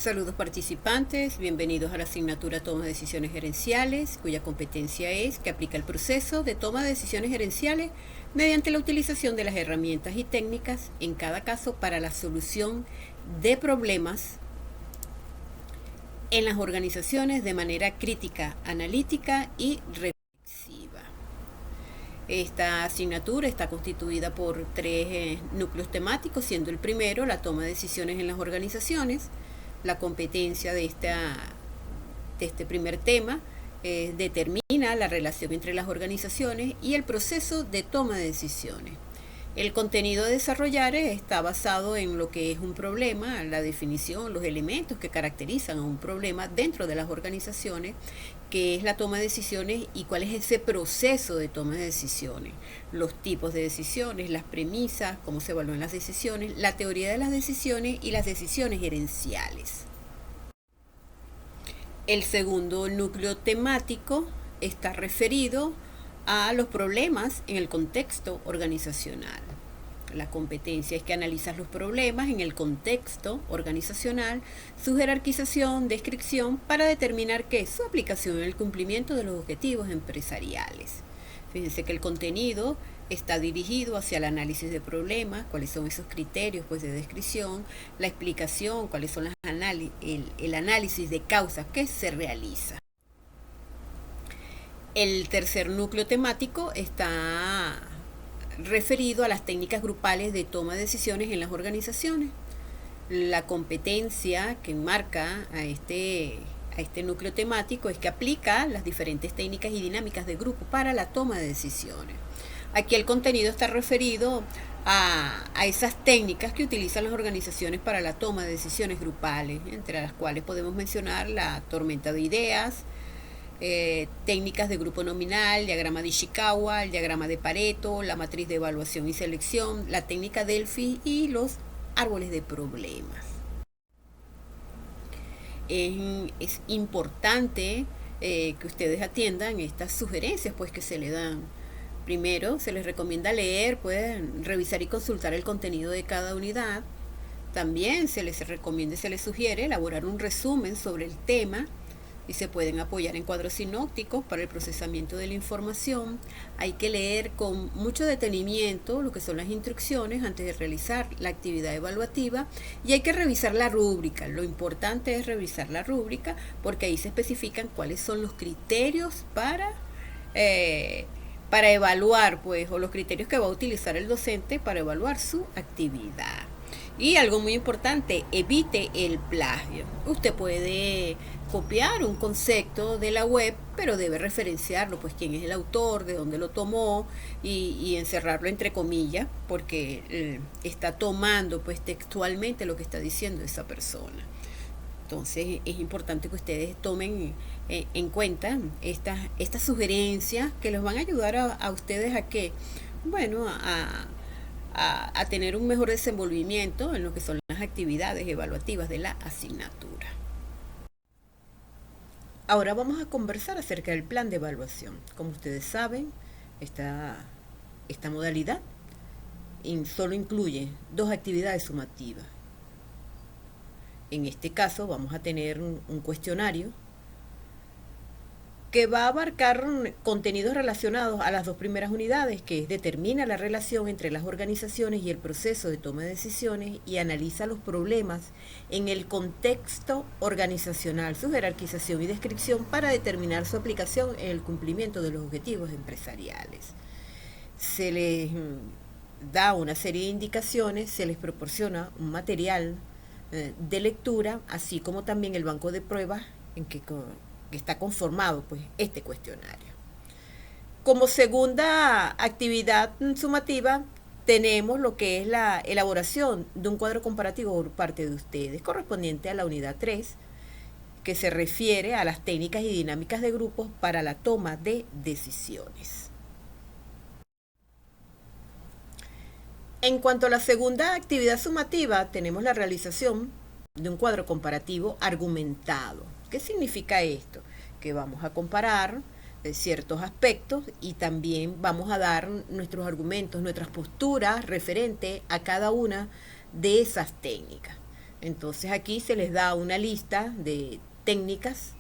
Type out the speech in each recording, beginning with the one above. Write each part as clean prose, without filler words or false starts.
Saludos participantes, bienvenidos a la asignatura Toma de Decisiones Gerenciales, cuya competencia es que aplica el proceso de toma de decisiones gerenciales mediante la utilización de las herramientas y técnicas en cada caso para la solución de problemas en las organizaciones de manera crítica, analítica y reflexiva. Esta asignatura está constituida por tres núcleos temáticos, siendo el primero la toma de decisiones en las organizaciones. La competencia de este primer tema determina la relación entre las organizaciones y el proceso de toma de decisiones. El contenido a desarrollar está basado en lo que es un problema, la definición, los elementos que caracterizan a un problema dentro de las organizaciones, qué es la toma de decisiones y cuál es ese proceso de toma de decisiones, los tipos de decisiones, las premisas, cómo se evalúan las decisiones, la teoría de las decisiones y las decisiones gerenciales. El segundo núcleo temático está referido a los problemas en el contexto organizacional. La competencia es que analizas los problemas en el contexto organizacional, su jerarquización, descripción, para determinar qué es su aplicación en el cumplimiento de los objetivos empresariales. Fíjense que el contenido está dirigido hacia el análisis de problemas, cuáles son esos criterios de descripción, la explicación, cuáles son el análisis de causas que se realiza. El tercer núcleo temático está referido a las técnicas grupales de toma de decisiones en las organizaciones. La competencia que marca a este núcleo temático es que aplica las diferentes técnicas y dinámicas de grupo para la toma de decisiones. Aquí el contenido está referido a esas técnicas que utilizan las organizaciones para la toma de decisiones grupales, entre las cuales podemos mencionar la tormenta de ideas, técnicas de grupo nominal, diagrama de Ishikawa, el diagrama de Pareto, la matriz de evaluación y selección, la técnica Delphi y los árboles de problemas. Es importante que ustedes atiendan estas sugerencias que se le dan. Primero, se les recomienda leer, revisar y consultar el contenido de cada unidad. También se les recomienda y se les sugiere elaborar un resumen sobre el tema y se pueden apoyar en cuadros sinópticos para el procesamiento de la información. Hay que leer con mucho detenimiento lo que son las instrucciones antes de realizar la actividad evaluativa y hay que revisar la rúbrica. Lo importante es revisar la rúbrica porque ahí se especifican cuáles son los criterios para evaluar, o los criterios que va a utilizar el docente para evaluar su actividad. Y algo muy importante, evite el plagio. Usted puede copiar un concepto de la web, pero debe referenciarlo, quién es el autor, de dónde lo tomó y encerrarlo entre comillas, porque está tomando textualmente lo que está diciendo esa persona. Entonces es importante que ustedes tomen en cuenta estas sugerencias que les van a ayudar a ustedes a que, a tener un mejor desenvolvimiento en lo que son las actividades evaluativas de la asignatura. Ahora vamos a conversar acerca del plan de evaluación. Como ustedes saben, esta modalidad solo incluye 2 actividades sumativas. En este caso vamos a tener un cuestionario que va a abarcar contenidos relacionados a las 2 primeras unidades, que determina la relación entre las organizaciones y el proceso de toma de decisiones y analiza los problemas en el contexto organizacional, su jerarquización y descripción para determinar su aplicación en el cumplimiento de los objetivos empresariales. Se les da una serie de indicaciones, se les proporciona un material de lectura, así como también el banco de pruebas en que está conformado este cuestionario. Como segunda actividad sumativa tenemos lo que es la elaboración de un cuadro comparativo por parte de ustedes, correspondiente a la unidad 3, que se refiere a las técnicas y dinámicas de grupos para la toma de decisiones. En cuanto a la segunda actividad sumativa, tenemos la realización de un cuadro comparativo argumentado. ¿Qué significa esto? Que vamos a comparar ciertos aspectos y también vamos a dar nuestros argumentos, nuestras posturas referente a cada una de esas técnicas. Entonces aquí se les da una lista de técnicas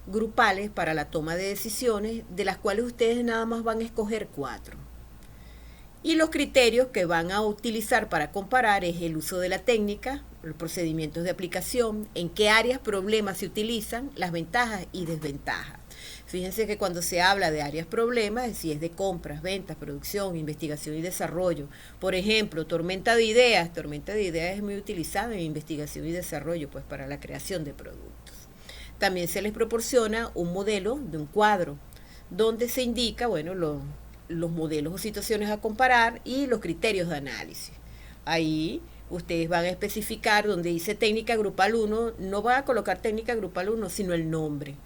grupales para la toma de decisiones, de las cuales ustedes nada más van a escoger 4. Y los criterios que van a utilizar para comparar es el uso de la técnica, los procedimientos de aplicación, en qué áreas, problemas se utilizan, las ventajas y desventajas. Fíjense que cuando se habla de áreas problemas, si es de compras, ventas, producción, investigación y desarrollo. Por ejemplo, tormenta de ideas. Tormenta de ideas es muy utilizada en investigación y desarrollo, pues para la creación de productos. También se les proporciona un modelo de un cuadro, donde se indica, bueno, los modelos o situaciones a comparar y los criterios de análisis. Ahí ustedes van a especificar donde dice técnica grupal 1, no va a colocar técnica grupal 1, sino el nombre.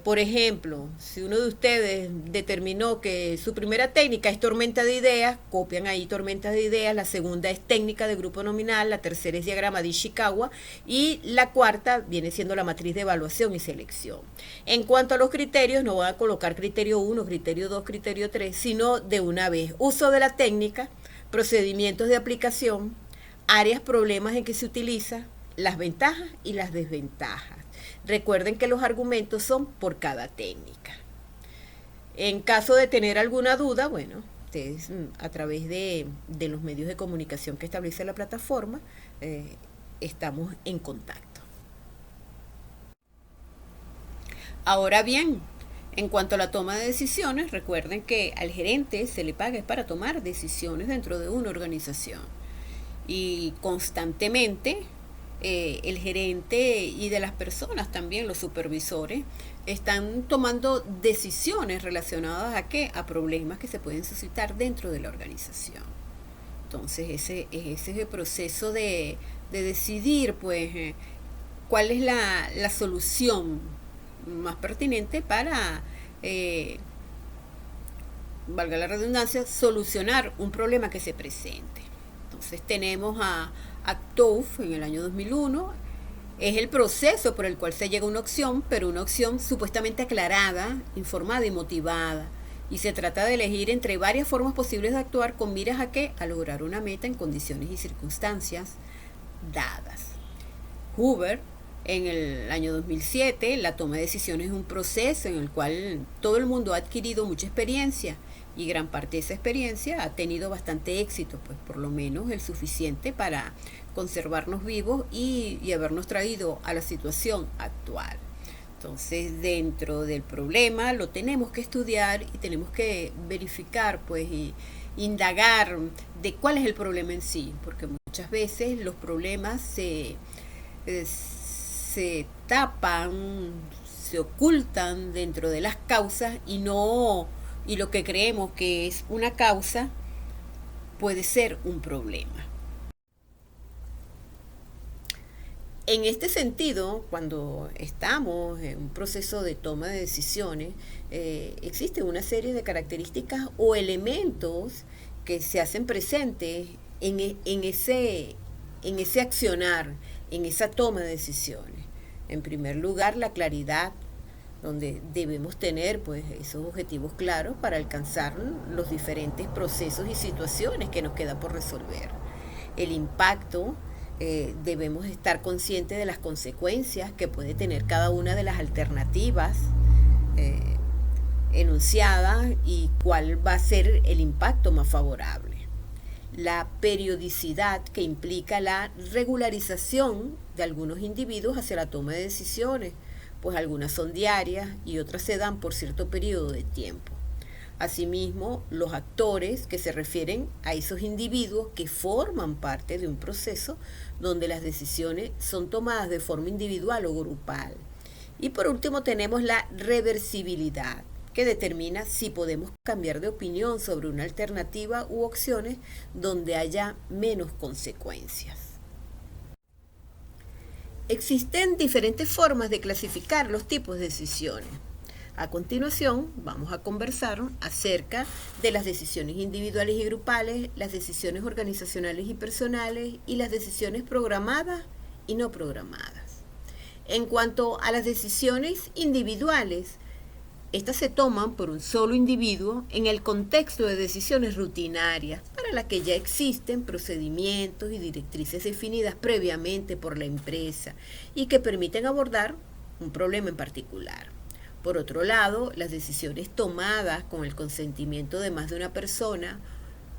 Por ejemplo, si uno de ustedes determinó que su primera técnica es tormenta de ideas, copian ahí tormenta de ideas, la segunda es técnica de grupo nominal, la tercera es diagrama de Ishikawa y la cuarta viene siendo la matriz de evaluación y selección. En cuanto a los criterios, no van a colocar criterio 1, criterio 2, criterio 3, sino de una vez. Uso de la técnica, procedimientos de aplicación, áreas, problemas en que se utiliza, las ventajas y las desventajas. Recuerden que los argumentos son por cada técnica. En caso de tener alguna duda, bueno, ustedes a través de los medios de comunicación que establece la plataforma, estamos en contacto. Ahora bien, en cuanto a la toma de decisiones, recuerden que al gerente se le paga para tomar decisiones dentro de una organización. Y constantemente el gerente y de las personas también, los supervisores, están tomando decisiones relacionadas a ¿qué? A problemas que se pueden suscitar dentro de la organización. Entonces ese es el proceso de decidir pues cuál es la solución más pertinente para, valga la redundancia, solucionar un problema que se presente. Entonces tenemos a TOEF en el año 2001, es el proceso por el cual se llega a una opción, pero una opción supuestamente aclarada, informada y motivada. Y se trata de elegir entre varias formas posibles de actuar con miras a ¿qué? A lograr una meta en condiciones y circunstancias dadas. Hoover, en el año 2007, la toma de decisiones es un proceso en el cual todo el mundo ha adquirido mucha experiencia y gran parte de esa experiencia ha tenido bastante éxito, pues por lo menos el suficiente para conservarnos vivos y habernos traído a la situación actual. Entonces, dentro del problema lo tenemos que estudiar y tenemos que verificar, pues, y indagar de cuál es el problema en sí, porque muchas veces los problemas se tapan, se ocultan dentro de las causas y lo que creemos que es una causa puede ser un problema. En este sentido, cuando estamos en un proceso de toma de decisiones, existe una serie de características o elementos que se hacen presentes en ese accionar, en esa toma de decisiones. En primer lugar, la claridad, donde debemos tener pues esos objetivos claros para alcanzar los diferentes procesos y situaciones que nos queda por resolver. El impacto, debemos estar conscientes de las consecuencias que puede tener cada una de las alternativas enunciadas y cuál va a ser el impacto más favorable. La periodicidad, que implica la regularización de algunos individuos hacia la toma de decisiones, pues algunas son diarias y otras se dan por cierto periodo de tiempo. Asimismo, los actores, que se refieren a esos individuos que forman parte de un proceso donde las decisiones son tomadas de forma individual o grupal. Y por último tenemos la reversibilidad, que determina si podemos cambiar de opinión sobre una alternativa u opciones donde haya menos consecuencias. Existen diferentes formas de clasificar los tipos de decisiones. A continuación, vamos a conversar acerca de las decisiones individuales y grupales, las decisiones organizacionales y personales y las decisiones programadas y no programadas. En cuanto a las decisiones individuales, estas se toman por un solo individuo en el contexto de decisiones rutinarias para para la que ya existen procedimientos y directrices definidas previamente por la empresa y que permiten abordar un problema en particular. Por otro lado, las decisiones tomadas con el consentimiento de más de una persona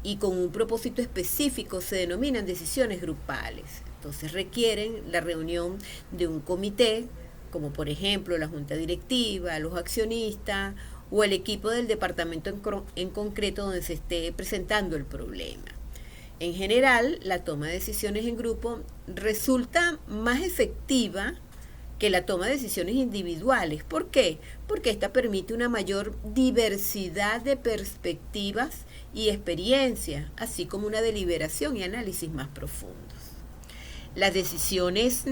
y con un propósito específico se denominan decisiones grupales. Entonces requieren la reunión de un comité, como por ejemplo la junta directiva, los accionistas o el equipo del departamento en concreto donde se esté presentando el problema. En general, la toma de decisiones en grupo resulta más efectiva que la toma de decisiones individuales. ¿Por qué? Porque esta permite una mayor diversidad de perspectivas y experiencias, así como una deliberación y análisis más profundos. Las decisiones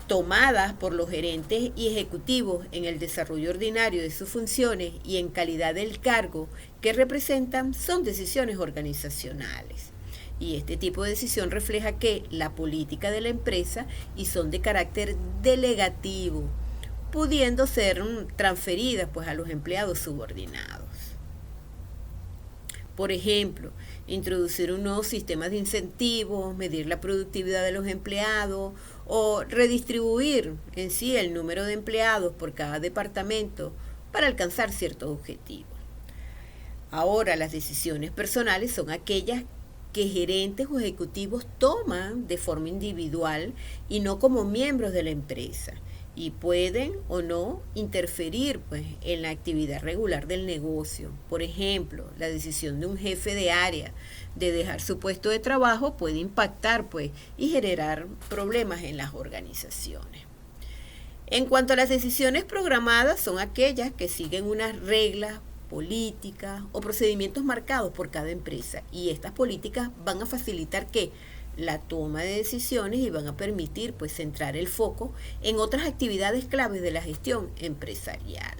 tomadas por los gerentes y ejecutivos en el desarrollo ordinario de sus funciones y en calidad del cargo que representan son decisiones organizacionales. Y este tipo de decisión refleja que la política de la empresa y son de carácter delegativo, pudiendo ser transferidas pues a los empleados subordinados. Por ejemplo, introducir un nuevo sistema de incentivos, medir la productividad de los empleados o redistribuir en sí el número de empleados por cada departamento para alcanzar ciertos objetivos. Ahora, las decisiones personales son aquellas que gerentes o ejecutivos toman de forma individual y no como miembros de la empresa, y pueden o no interferir pues, en la actividad regular del negocio. Por ejemplo, la decisión de un jefe de área de dejar su puesto de trabajo puede impactar pues, y generar problemas en las organizaciones. En cuanto a las decisiones programadas, son aquellas que siguen unas reglas, políticas o procedimientos marcados por cada empresa, y estas políticas van a facilitar que la toma de decisiones y van a permitir pues centrar el foco en otras actividades claves de la gestión empresarial.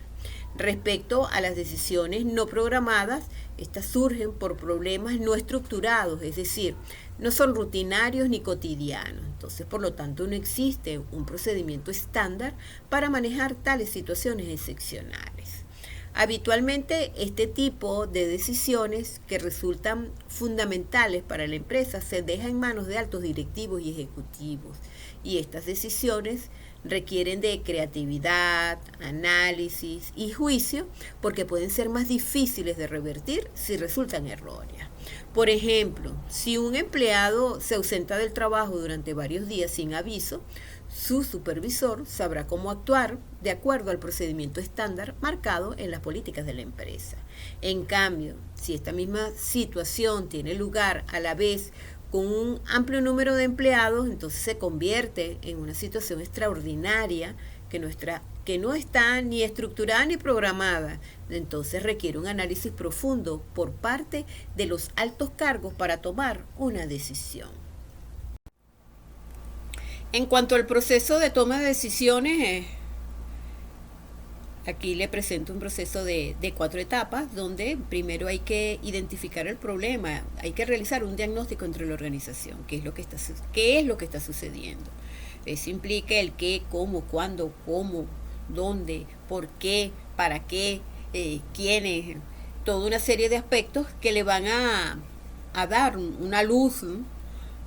Respecto a las decisiones no programadas, estas surgen por problemas no estructurados, es decir, no son rutinarios ni cotidianos. Entonces, por lo tanto, no existe un procedimiento estándar para manejar tales situaciones excepcionales. Habitualmente, este tipo de decisiones que resultan fundamentales para la empresa se deja en manos de altos directivos y ejecutivos, y estas decisiones requieren de creatividad, análisis y juicio porque pueden ser más difíciles de revertir si resultan erróneas. Por ejemplo, si un empleado se ausenta del trabajo durante varios días sin aviso, su supervisor sabrá cómo actuar de acuerdo al procedimiento estándar marcado en las políticas de la empresa. En cambio, si esta misma situación tiene lugar a la vez con un amplio número de empleados, entonces se convierte en una situación extraordinaria que no está ni estructurada ni programada. Entonces requiere un análisis profundo por parte de los altos cargos para tomar una decisión. En cuanto al proceso de toma de decisiones, aquí le presento un proceso de 4 etapas, donde primero hay que identificar el problema, hay que realizar un diagnóstico entre la organización, qué es lo que está sucediendo. Eso implica el qué, cómo, cuándo, cómo, dónde, por qué, para qué, quiénes, toda una serie de aspectos que le van a dar una luz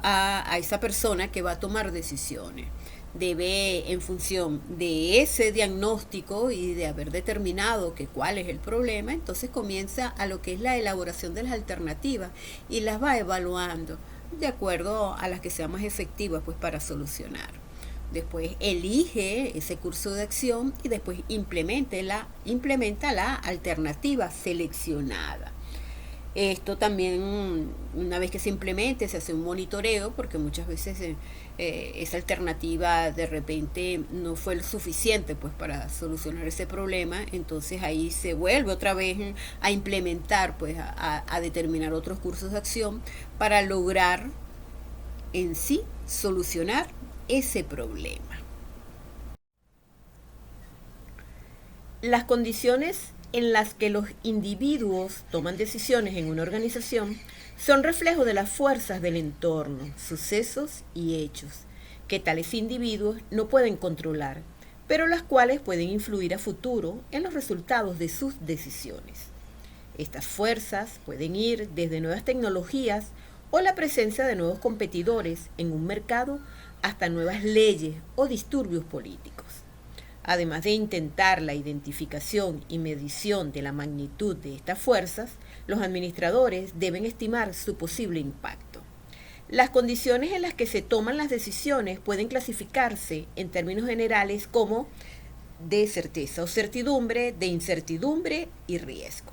a esa persona que va a tomar decisiones. Debe, en función de ese diagnóstico y de haber determinado que cuál es el problema, entonces comienza a lo que es la elaboración de las alternativas y las va evaluando de acuerdo a las que sean más efectivas pues para solucionar. Después elige ese curso de acción y después implementa la alternativa seleccionada. Esto también, una vez que se implemente, se hace un monitoreo, porque muchas veces esa alternativa de repente no fue lo suficiente pues para solucionar ese problema. Entonces ahí se vuelve otra vez a implementar, pues a determinar otros cursos de acción para lograr en sí solucionar ese problema. Las condiciones en las que los individuos toman decisiones en una organización son reflejo de las fuerzas del entorno, sucesos y hechos, que tales individuos no pueden controlar, pero las cuales pueden influir a futuro en los resultados de sus decisiones. Estas fuerzas pueden ir desde nuevas tecnologías o la presencia de nuevos competidores en un mercado hasta nuevas leyes o disturbios políticos. Además de intentar la identificación y medición de la magnitud de estas fuerzas, los administradores deben estimar su posible impacto. Las condiciones en las que se toman las decisiones pueden clasificarse en términos generales como de certeza o certidumbre, de incertidumbre y riesgo.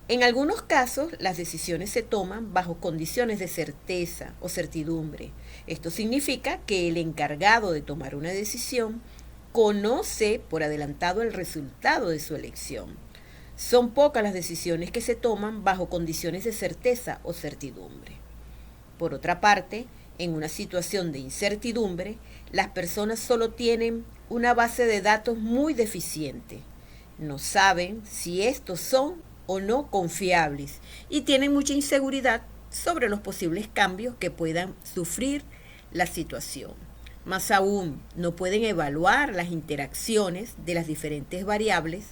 En algunos casos, las decisiones se toman bajo condiciones de certeza o certidumbre. Esto significa que el encargado de tomar una decisión conoce por adelantado el resultado de su elección. Son pocas las decisiones que se toman bajo condiciones de certeza o certidumbre. Por otra parte, en una situación de incertidumbre, las personas solo tienen una base de datos muy deficiente. No saben si estos son o no confiables y tienen mucha inseguridad sobre los posibles cambios que puedan sufrir la situación. Más aún, no pueden evaluar las interacciones de las diferentes variables,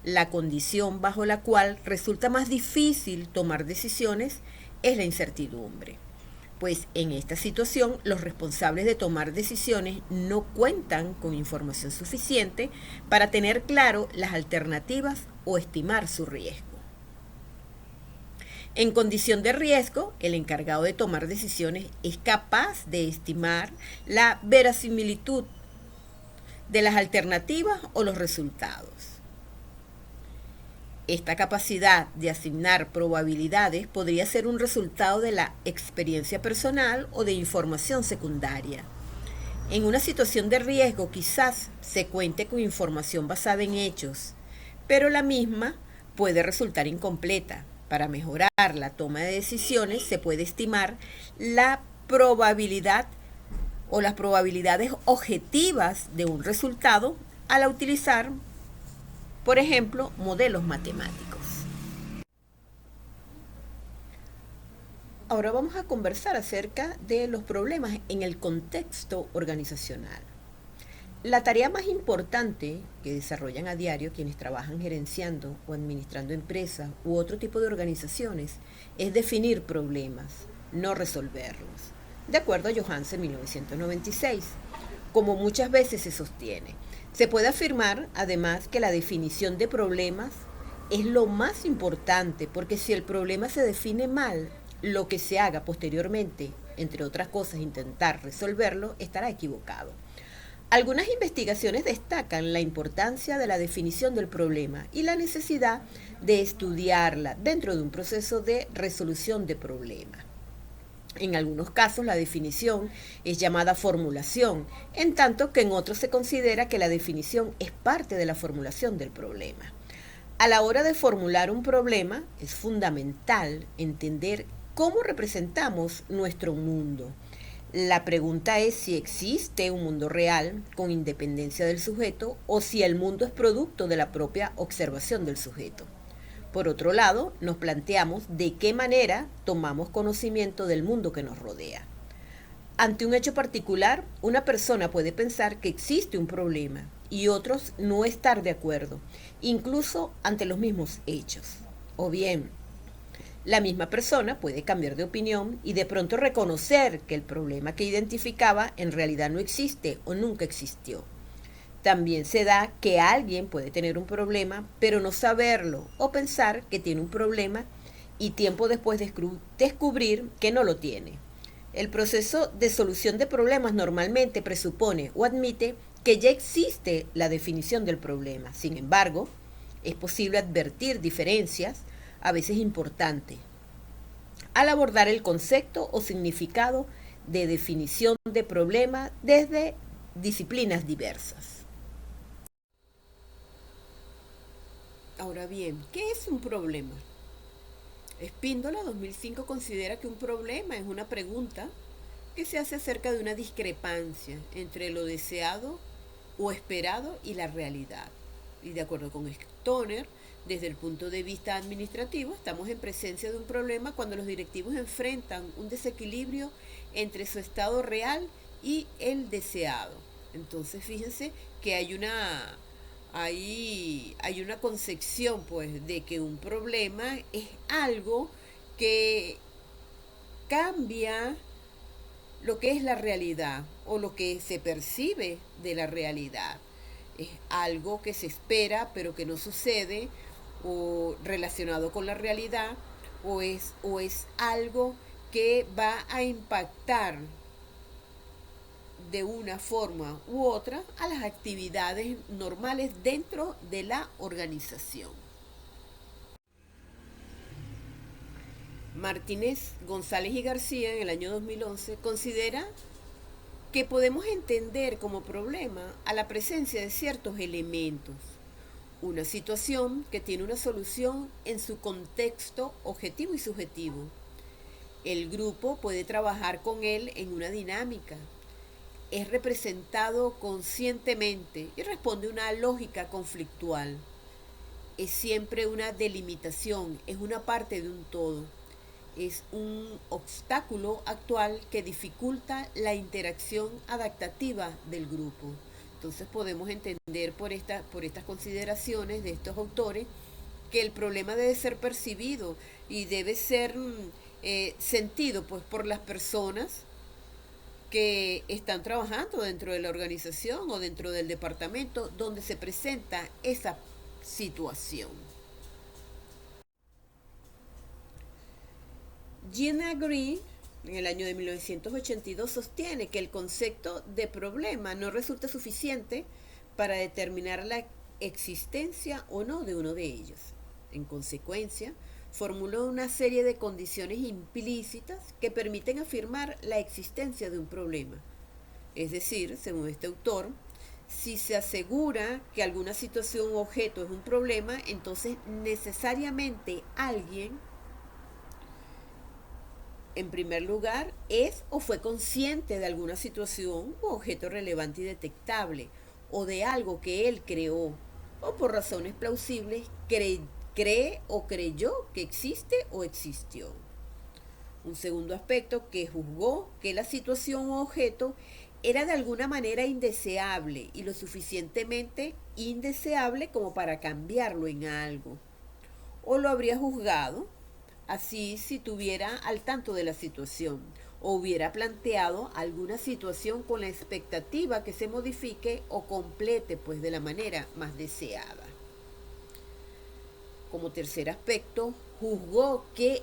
la condición bajo la cual resulta más difícil tomar decisiones es la incertidumbre. Pues en esta situación los responsables de tomar decisiones no cuentan con información suficiente para tener claro las alternativas o estimar su riesgo. En condición de riesgo, el encargado de tomar decisiones es capaz de estimar la verosimilitud de las alternativas o los resultados. Esta capacidad de asignar probabilidades podría ser un resultado de la experiencia personal o de información secundaria. En una situación de riesgo quizás se cuente con información basada en hechos, pero la misma puede resultar incompleta. Para mejorar la toma de decisiones se puede estimar la probabilidad o las probabilidades objetivas de un resultado al utilizar, por ejemplo, modelos matemáticos. Ahora vamos a conversar acerca de los problemas en el contexto organizacional. La tarea más importante que desarrollan a diario quienes trabajan gerenciando o administrando empresas u otro tipo de organizaciones es definir problemas, no resolverlos, de acuerdo a Johansen 1996. Como muchas veces se sostiene, se puede afirmar además que la definición de problemas es lo más importante, porque si el problema se define mal, lo que se haga posteriormente, entre otras cosas intentar resolverlo, estará equivocado. Algunas investigaciones destacan la importancia de la definición del problema y la necesidad de estudiarla dentro de un proceso de resolución de problema. En algunos casos la definición es llamada formulación, en tanto que en otros se considera que la definición es parte de la formulación del problema. A la hora de formular un problema es fundamental entender cómo representamos nuestro mundo. La pregunta es si existe un mundo real con independencia del sujeto o si el mundo es producto de la propia observación del sujeto. Por otro lado, nos planteamos de qué manera tomamos conocimiento del mundo que nos rodea. Ante un hecho particular, una persona puede pensar que existe un problema y otros no estar de acuerdo, incluso ante los mismos hechos. O bien, la misma persona puede cambiar de opinión y de pronto reconocer que el problema que identificaba en realidad no existe o nunca existió. También se da que alguien puede tener un problema, pero no saberlo o pensar que tiene un problema y tiempo después descubrir que no lo tiene. El proceso de solución de problemas normalmente presupone o admite que ya existe la definición del problema. Sin embargo, es posible advertir diferencias, a veces importantes, al abordar el concepto o significado de definición de problema desde disciplinas diversas. Ahora bien, ¿qué es un problema? Espíndola 2005 considera que un problema es una pregunta que se hace acerca de una discrepancia entre lo deseado o esperado y la realidad. Y de acuerdo con Stoner, desde el punto de vista administrativo, estamos en presencia de un problema cuando los directivos enfrentan un desequilibrio entre su estado real y el deseado. Entonces, fíjense que hay Hay una concepción pues de que un problema es algo que cambia lo que es la realidad o lo que se percibe de la realidad. Es algo que se espera pero que no sucede, o relacionado con la realidad, o es algo que va a impactar de una forma u otra a las actividades normales dentro de la organización. Martínez, González y García en el año 2011 considera que podemos entender como problema a la presencia de ciertos elementos, una situación que tiene una solución en su contexto objetivo y subjetivo. El grupo puede trabajar con él en una dinámica, es representado conscientemente y responde a una lógica conflictual. Es siempre una delimitación, es una parte de un todo. Es un obstáculo actual que dificulta la interacción adaptativa del grupo. Entonces podemos entender por estas consideraciones de estos autores que el problema debe ser percibido y debe ser sentido pues por las personas que están trabajando dentro de la organización o dentro del departamento donde se presenta esa situación. Gina Green, en el año de 1982, sostiene que el concepto de problema no resulta suficiente para determinar la existencia o no de uno de ellos. En consecuencia, formuló una serie de condiciones implícitas que permiten afirmar la existencia de un problema. Es decir, según este autor, si se asegura que alguna situación o objeto es un problema, entonces necesariamente alguien, en primer lugar, es o fue consciente de alguna situación u objeto relevante y detectable, o de algo que él creó, o por razones plausibles cree o creyó que existe o existió. Un segundo aspecto, que juzgó que la situación o objeto era de alguna manera indeseable y lo suficientemente indeseable como para cambiarlo en algo. O lo habría juzgado así si tuviera al tanto de la situación o hubiera planteado alguna situación con la expectativa que se modifique o complete pues de la manera más deseada. Como tercer aspecto, juzgó que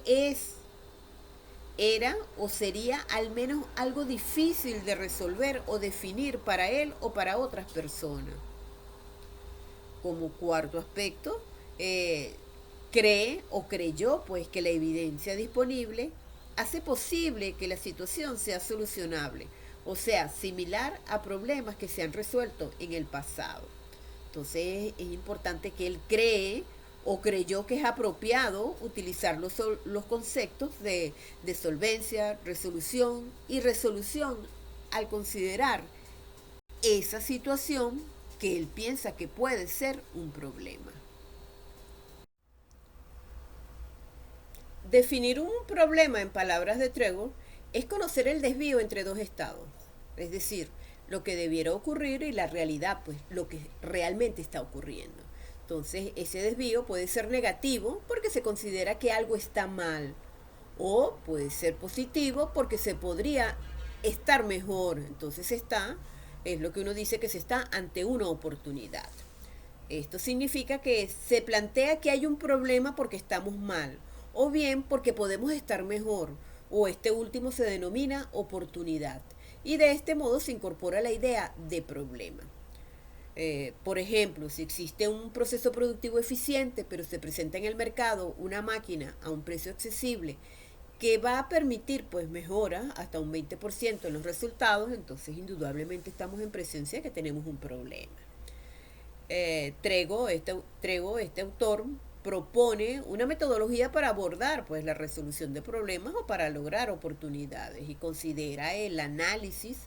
era o sería al menos algo difícil de resolver o definir para él o para otras personas. Como cuarto aspecto, cree o creyó pues que la evidencia disponible hace posible que la situación sea solucionable, o sea, similar a problemas que se han resuelto en el pasado. Entonces es importante que él cree o creyó que es apropiado utilizar los conceptos de solvencia, resolución y resolución al considerar esa situación que él piensa que puede ser un problema. Definir un problema en palabras de Trego es conocer el desvío entre dos estados, es decir, lo que debiera ocurrir y la realidad, pues lo que realmente está ocurriendo. Entonces, ese desvío puede ser negativo porque se considera que algo está mal, o puede ser positivo porque se podría estar mejor. Entonces es lo que uno dice que se está ante una oportunidad. Esto significa que se plantea que hay un problema porque estamos mal, o bien porque podemos estar mejor, o este último se denomina oportunidad, y de este modo se incorpora la idea de problema. Por ejemplo, si existe un proceso productivo eficiente, pero se presenta en el mercado una máquina a un precio accesible que va a permitir pues mejora hasta un 20% en los resultados, entonces indudablemente estamos en presencia de que tenemos un problema. Este autor propone una metodología para abordar pues la resolución de problemas o para lograr oportunidades y considera el análisis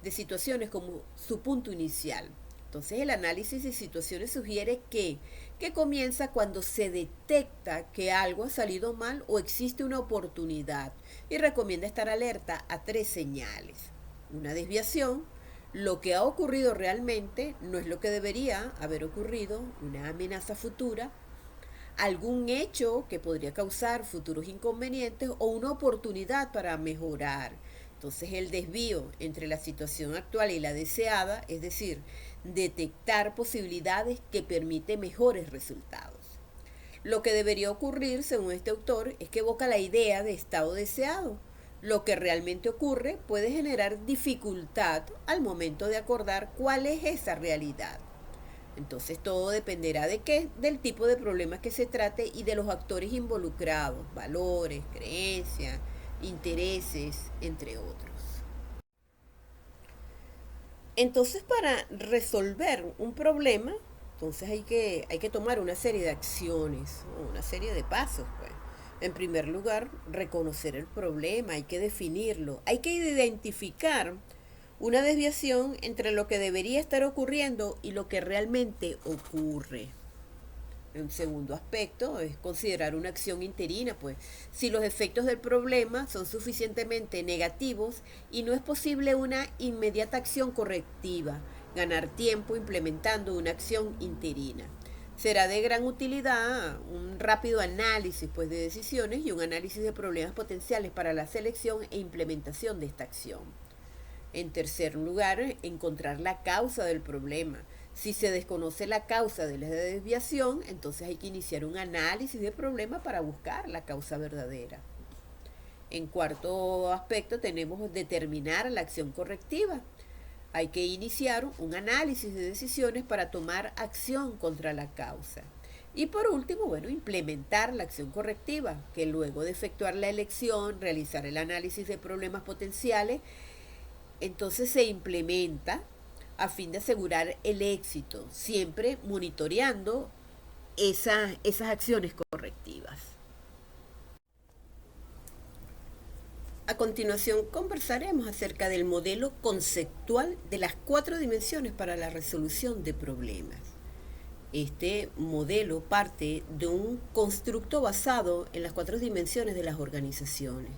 de situaciones como su punto inicial. Entonces el análisis de situaciones sugiere que comienza cuando se detecta que algo ha salido mal o existe una oportunidad y recomienda estar alerta a tres señales: una desviación, Lo que ha ocurrido realmente no es lo que debería haber ocurrido, una amenaza futura, algún hecho que podría causar futuros inconvenientes o una oportunidad para mejorar. Entonces el desvío entre la situación actual y la deseada, es decir, detectar posibilidades que permiten mejores resultados. Lo que debería ocurrir, según este autor, es que evoca la idea de estado deseado. Lo que realmente ocurre puede generar dificultad al momento de acordar cuál es esa realidad. Entonces todo dependerá de qué, del tipo de problema que se trate y de los actores involucrados, valores, creencias, intereses, entre otros. Entonces para resolver un problema, entonces hay que tomar una serie de acciones, una serie de pasos, pues. En primer lugar, reconocer el problema, hay que definirlo, hay que identificar una desviación entre lo que debería estar ocurriendo y lo que realmente ocurre. Un segundo aspecto es considerar una acción interina, pues si los efectos del problema son suficientemente negativos y no es posible una inmediata acción correctiva, ganar tiempo implementando una acción interina. Será de gran utilidad un rápido análisis pues, de decisiones y un análisis de problemas potenciales para la selección e implementación de esta acción. En tercer lugar, encontrar la causa del problema. Si se desconoce la causa de la desviación, entonces hay que iniciar un análisis del problema para buscar la causa verdadera. En cuarto aspecto tenemos determinar la acción correctiva. Hay que iniciar un análisis de decisiones para tomar acción contra la causa. Y por último, bueno, implementar la acción correctiva, que luego de efectuar la elección, realizar el análisis de problemas potenciales, entonces se implementa a fin de asegurar el éxito, siempre monitoreando esas acciones correctivas. A continuación conversaremos acerca del modelo conceptual de las 4 dimensiones para la resolución de problemas. Este modelo parte de un constructo basado en las 4 dimensiones de las organizaciones,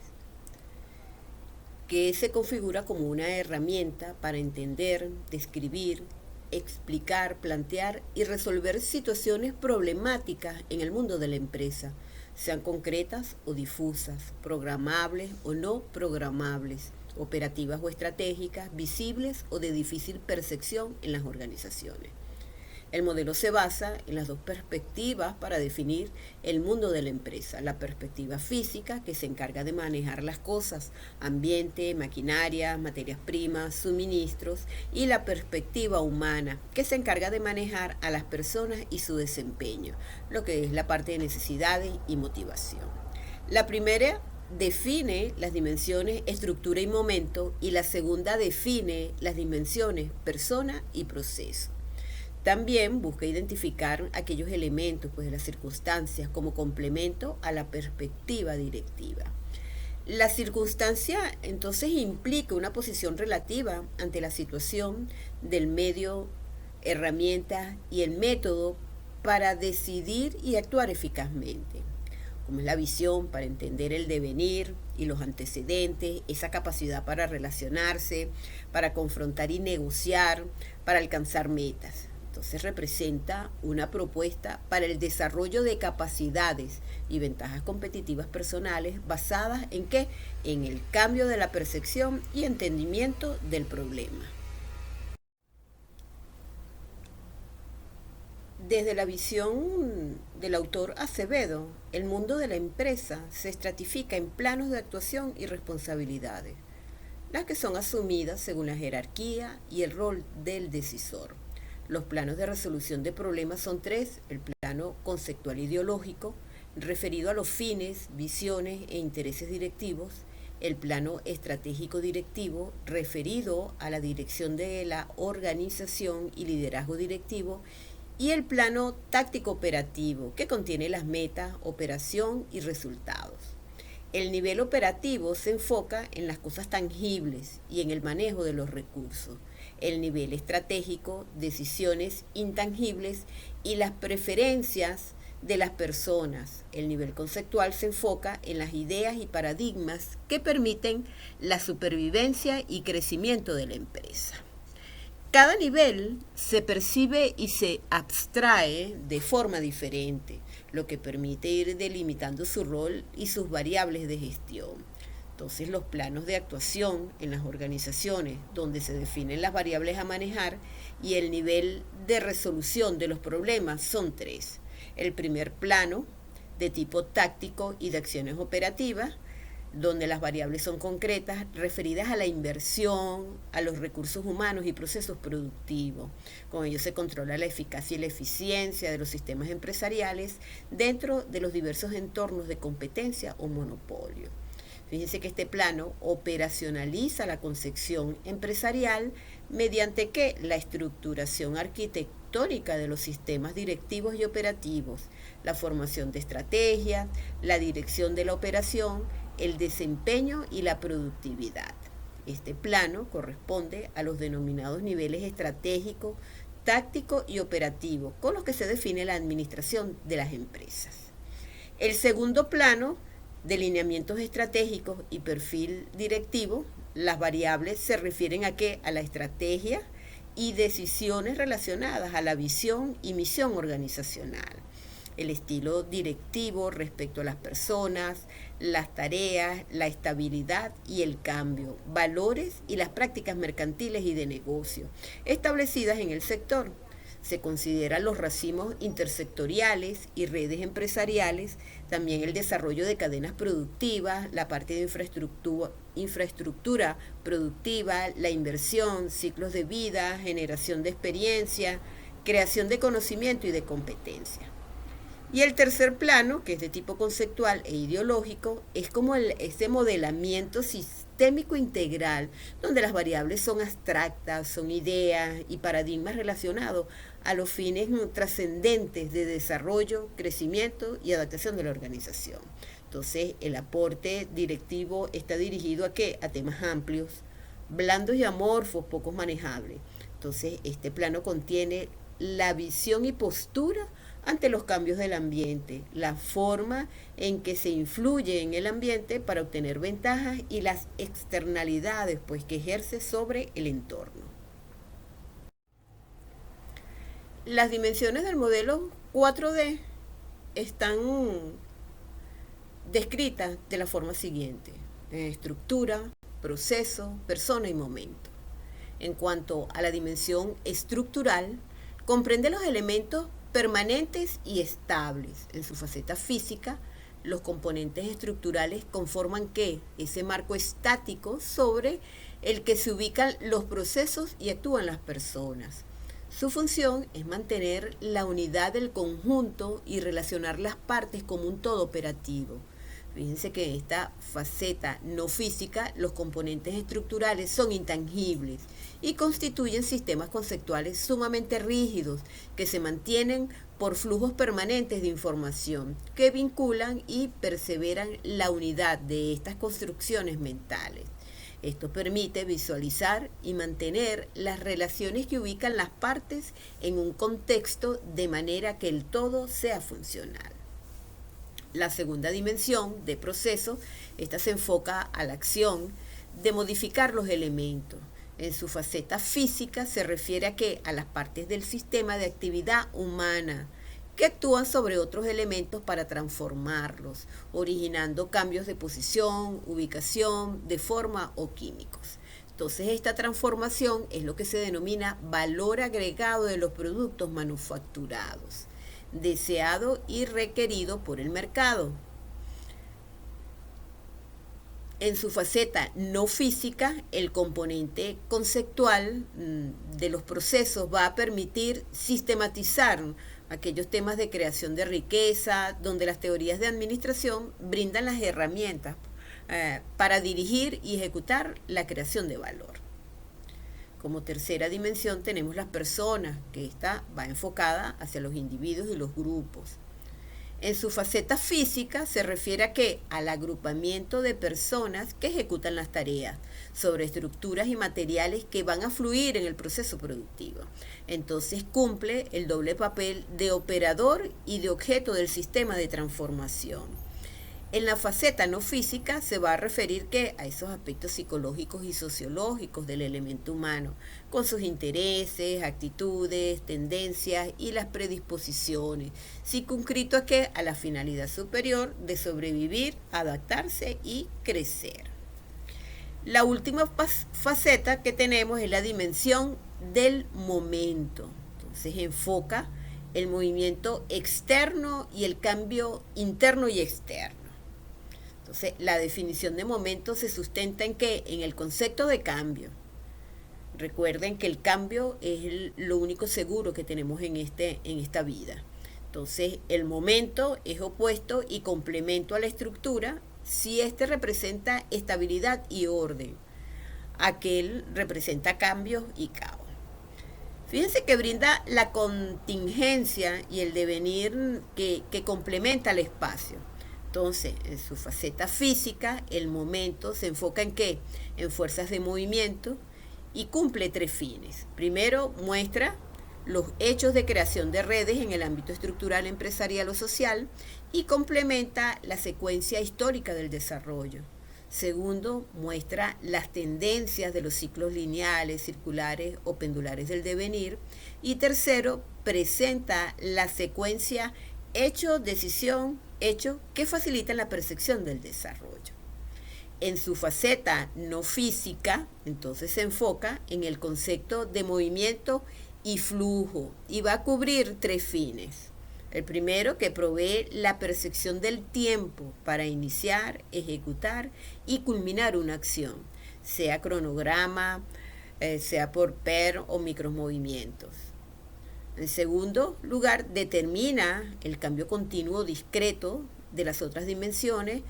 que se configura como una herramienta para entender, describir, explicar, plantear y resolver situaciones problemáticas en el mundo de la empresa, sean concretas o difusas, programables o no programables, operativas o estratégicas, visibles o de difícil percepción en las organizaciones. El modelo se basa en las 2 perspectivas para definir el mundo de la empresa. La perspectiva física, que se encarga de manejar las cosas, ambiente, maquinaria, materias primas, suministros, y la perspectiva humana, que se encarga de manejar a las personas y su desempeño, lo que es la parte de necesidades y motivación. La primera define las dimensiones estructura y momento, y la segunda define las dimensiones persona y proceso. También busca identificar aquellos elementos pues, de las circunstancias como complemento a la perspectiva directiva. La circunstancia entonces implica una posición relativa ante la situación del medio, herramientas y el método para decidir y actuar eficazmente, como es la visión para entender el devenir y los antecedentes, esa capacidad para relacionarse, para confrontar y negociar, para alcanzar metas. Entonces representa una propuesta para el desarrollo de capacidades y ventajas competitivas personales basadas en ¿qué? En el cambio de la percepción y entendimiento del problema. Desde la visión del autor Acevedo, el mundo de la empresa se estratifica en planos de actuación y responsabilidades, las que son asumidas según la jerarquía y el rol del decisor. Los planos de resolución de problemas son 3: el plano conceptual ideológico, referido a los fines, visiones e intereses directivos; el plano estratégico directivo, referido a la dirección de la organización y liderazgo directivo; y el plano táctico operativo, que contiene las metas, operación y resultados. El nivel operativo se enfoca en las cosas tangibles y en el manejo de los recursos. El nivel estratégico, decisiones intangibles y las preferencias de las personas. El nivel conceptual se enfoca en las ideas y paradigmas que permiten la supervivencia y crecimiento de la empresa. Cada nivel se percibe y se abstrae de forma diferente, lo que permite ir delimitando su rol y sus variables de gestión. Entonces, los planos de actuación en las organizaciones, donde se definen las variables a manejar y el nivel de resolución de los problemas, son tres. El primer plano, de tipo táctico y de acciones operativas, donde las variables son concretas, referidas a la inversión, a los recursos humanos y procesos productivos. Con ello se controla la eficacia y la eficiencia de los sistemas empresariales dentro de los diversos entornos de competencia o monopolio. Fíjense que este plano operacionaliza la concepción empresarial mediante que la estructuración arquitectónica de los sistemas directivos y operativos, la formación de estrategias, la dirección de la operación, el desempeño y la productividad. Este plano corresponde a los denominados niveles estratégico, táctico y operativo, con los que se define la administración de las empresas. El segundo plano, de lineamientos estratégicos y perfil directivo, las variables se refieren a qué? A la estrategia y decisiones relacionadas a la visión y misión organizacional, el estilo directivo respecto a las personas, las tareas, la estabilidad y el cambio, valores y las prácticas mercantiles y de negocio establecidas en el sector. Se consideran los racimos intersectoriales y redes empresariales, también el desarrollo de cadenas productivas, la parte de infraestructura productiva, la inversión, ciclos de vida, generación de experiencia, creación de conocimiento y de competencia. Y el tercer plano, que es de tipo conceptual e ideológico, es como ese modelamiento sistémico integral, donde las variables son abstractas, son ideas y paradigmas relacionados a los fines trascendentes de desarrollo, crecimiento y adaptación de la organización. Entonces, el aporte directivo está dirigido ¿a qué? A temas amplios, blandos y amorfos, pocos manejables. Entonces, este plano contiene la visión y postura ante los cambios del ambiente, la forma en que se influye en el ambiente para obtener ventajas y las externalidades pues, que ejerce sobre el entorno. Las dimensiones del modelo 4D están descritas de la forma siguiente: estructura, proceso, persona y momento. En cuanto a la dimensión estructural, comprende los elementos permanentes y estables. En su faceta física, los componentes estructurales conforman ¿qué? Ese marco estático sobre el que se ubican los procesos y actúan las personas. Su función es mantener la unidad del conjunto y relacionar las partes como un todo operativo. Fíjense que en esta faceta no física, los componentes estructurales son intangibles y constituyen sistemas conceptuales sumamente rígidos que se mantienen por flujos permanentes de información que vinculan y perseveran la unidad de estas construcciones mentales. Esto permite visualizar y mantener las relaciones que ubican las partes en un contexto de manera que el todo sea funcional. La segunda dimensión de proceso, esta se enfoca a la acción de modificar los elementos. En su faceta física se refiere a qué? A las partes del sistema de actividad humana que actúan sobre otros elementos para transformarlos, originando cambios de posición, ubicación, de forma o químicos. Entonces, esta transformación es lo que se denomina valor agregado de los productos manufacturados, deseado y requerido por el mercado. En su faceta no física, el componente conceptual de los procesos va a permitir sistematizar aquellos temas de creación de riqueza, donde las teorías de administración brindan las herramientas para dirigir y ejecutar la creación de valor. Como tercera dimensión tenemos las personas, que esta va enfocada hacia los individuos y los grupos. En su faceta física se refiere a qué? Al agrupamiento de personas que ejecutan las tareas sobre estructuras y materiales que van a fluir en el proceso productivo. Entonces cumple el doble papel de operador y de objeto del sistema de transformación. En la faceta no física se va a referir a esos aspectos psicológicos y sociológicos del elemento humano, con sus intereses, actitudes, tendencias y las predisposiciones, circunscrito a la finalidad superior de sobrevivir, adaptarse y crecer. La última faceta que tenemos es la dimensión del momento. Entonces enfoca el movimiento externo y el cambio interno y externo. Entonces, la definición de momento se sustenta en el concepto de cambio. Recuerden que el cambio es lo único seguro que tenemos en esta vida. Entonces, el momento es opuesto y complemento a la estructura si éste representa estabilidad y orden. Aquel representa cambios y caos. Fíjense que brinda la contingencia y el devenir que complementa el espacio. Entonces, en su faceta física, el momento se enfoca ¿en qué? En fuerzas de movimiento y cumple 3 fines. Primero, muestra los hechos de creación de redes en el ámbito estructural, empresarial o social y complementa la secuencia histórica del desarrollo. Segundo, muestra las tendencias de los ciclos lineales, circulares o pendulares del devenir. Y tercero, presenta la secuencia hecho, decisión, hecho que facilitan la percepción del desarrollo. En su faceta no física, entonces se enfoca en el concepto de movimiento y flujo y va a cubrir 3 fines. El primero, que provee la percepción del tiempo para iniciar, ejecutar y culminar una acción, sea cronograma, sea por per o micromovimientos. En segundo lugar, determina el cambio continuo discreto de las otras dimensiones.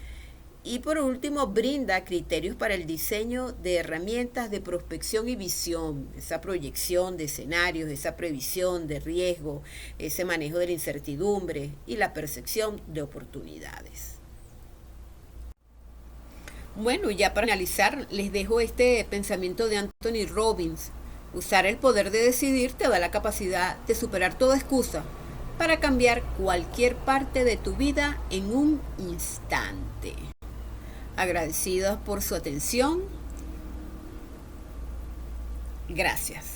Y por último, brinda criterios para el diseño de herramientas de prospección y visión, esa proyección de escenarios, esa previsión de riesgo, ese manejo de la incertidumbre y la percepción de oportunidades. Bueno, ya para finalizar, les dejo este pensamiento de Anthony Robbins. Usar el poder de decidir te da la capacidad de superar toda excusa para cambiar cualquier parte de tu vida en un instante. Agradecidos por su atención. Gracias.